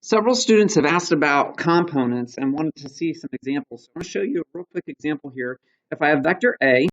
Several students have asked about components and wanted to see some examples. So I'm going to show you a real quick example here. If I have vector A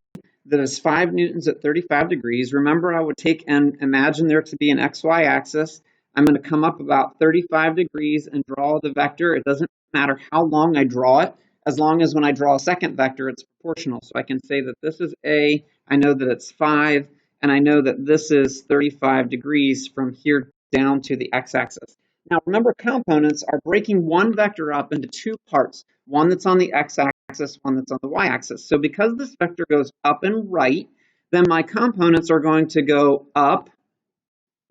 that is 5 newtons at 35 degrees, remember I would take and imagine there to be an xy axis. I'm going to come up about 35 degrees and draw the vector. It doesn't matter how long I draw it, as long as when I draw a second vector, it's proportional. So I can say that this is A, I know that it's 5, and I know that this is 35 degrees from here down to the x-axis. Now remember, components are breaking one vector up into two parts, one that's on the x-axis, one that's on the y-axis. So because this vector goes up and right, then my components are going to go up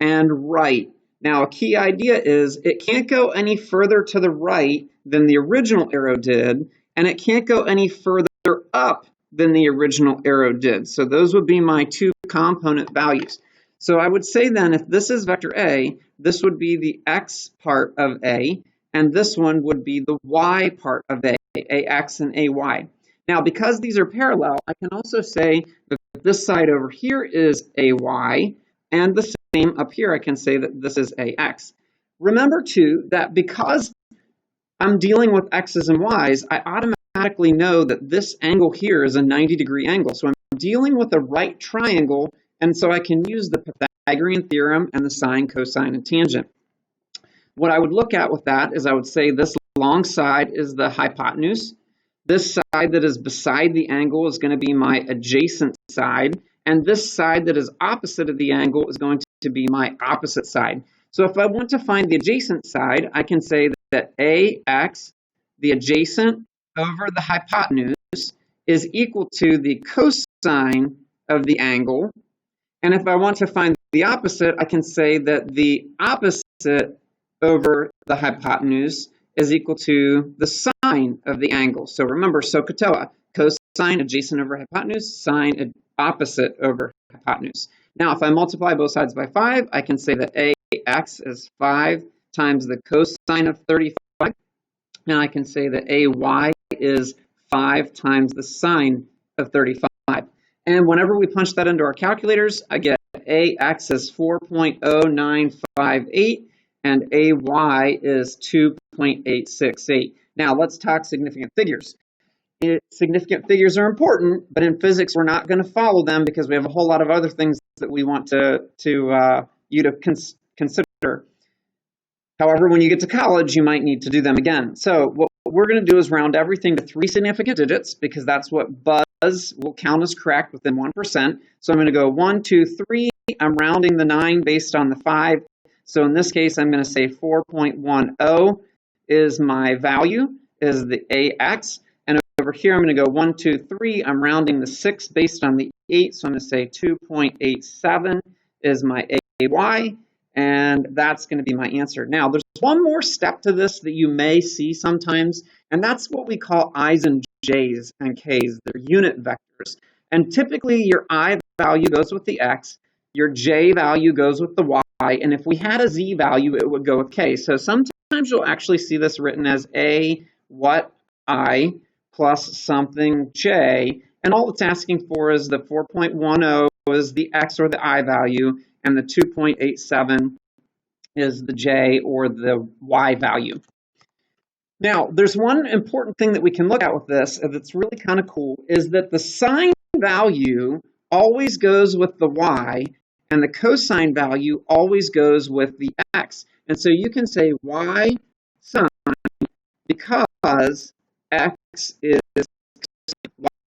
and right. Now a key idea is it can't go any further to the right than the original arrow did, and it can't go any further up than the original arrow did. So those would be my two component values. So I would say then, if this is vector A, this would be the x part of A, and this one would be the y part of A, AX and AY. Now, because these are parallel, I can also say that this side over here is AY, and the same up here, I can say that this is AX. Remember, too, that because I'm dealing with x's and y's, I automatically know that this angle here is a 90-degree angle. So I'm dealing with a right triangle, and so I can use the Pythagorean theorem and the sine, cosine, and tangent. What I would look at with that is I would say this long side is the hypotenuse. This side that is beside the angle is going to be my adjacent side. And this side that is opposite of the angle is going to be my opposite side. So if I want to find the adjacent side, I can say that AX, the adjacent over the hypotenuse, is equal to the cosine of the angle. And if I want to find the opposite, I can say that the opposite over the hypotenuse is equal to the sine of the angle. So remember, SOHCAHTOA, cosine adjacent over hypotenuse, sine opposite over hypotenuse. Now, if I multiply both sides by 5, I can say that AX is 5 times the cosine of 35. And I can say that AY is 5 times the sine of 35. And whenever we punch that into our calculators, I get AX is 4.0958 and AY is 2.868. Now let's talk significant figures. Significant figures are important, but in physics we're not going to follow them because we have a whole lot of other things that we want you to consider. However, when you get to college, you might need to do them again. So what we're going to do is round everything to 3 significant digits because that's what Buzz will count as correct within 1%. So I'm going to go 1, 2, 3. I'm rounding the 9 based on the 5. So in this case, I'm going to say 4.10 is my value, is the AX. And over here, I'm going to go 1, 2, 3. I'm rounding the 6 based on the 8. So I'm going to say 2.87 is my AY. And that's going to be my answer. Now, there's one more step to this that you may see sometimes, and that's what we call I's and J's and K's. They're unit vectors. And typically, your I value goes with the X, your J value goes with the Y, and if we had a Z value, it would go with K. So sometimes you'll actually see this written as A, what I, plus something J, and all it's asking for is the 4.10 is the X or the I value, and the 2.87 is the J or the Y value. Now, there's one important thing that we can look at with this that's really kind of cool, is that the sine value always goes with the Y, and the cosine value always goes with the X. And so you can say Y sine because X is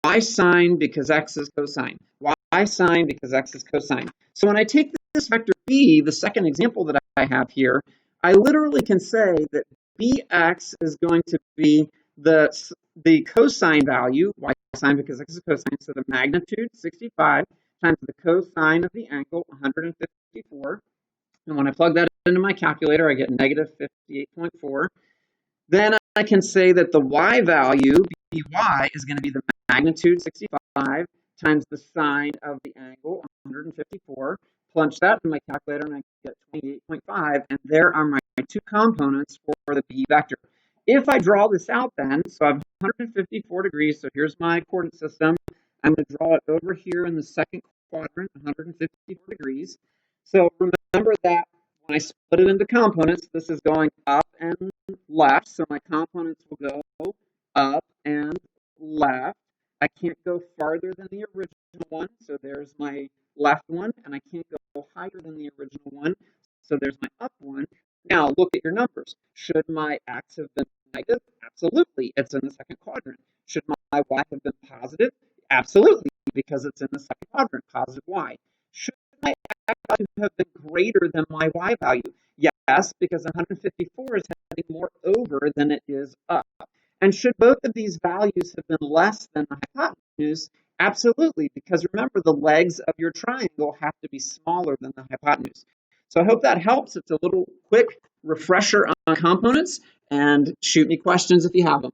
Y sine because X is cosine. Y sine because X is cosine. So when I take this vector B, the second example that I have here, I literally can say that Bx is going to be the cosine value, Y sine because X is cosine, so the magnitude, 65, times the cosine of the angle, 154. And when I plug that into my calculator, I get negative 58.4. Then I can say that the Y value, By, is going to be the magnitude, 65, times the sine of the angle, 154. Plunge that in my calculator and I get 28.5, and there are my two components for the B vector. If I draw this out then, so I have 154 degrees, so here's my coordinate system. I'm going to draw it over here in the second quadrant, 154 degrees. So remember that I split it into components, this is going up and left, so my components will go up and left. I can't go farther than the original one, so there's my left one, and I can't go higher than the original one, so there's my up one. Now look at your numbers. Should my x have been negative? Absolutely, it's in the second quadrant. Should my y have been positive? Absolutely, because it's in the second quadrant, positive y. Should my x value have been greater than my y value? Yes, because 154 is heading more over than it is up. And should both of these values have been less than the hypotenuse? Absolutely, because remember, the legs of your triangle have to be smaller than the hypotenuse. So I hope that helps. It's a little quick refresher on components, and shoot me questions if you have them.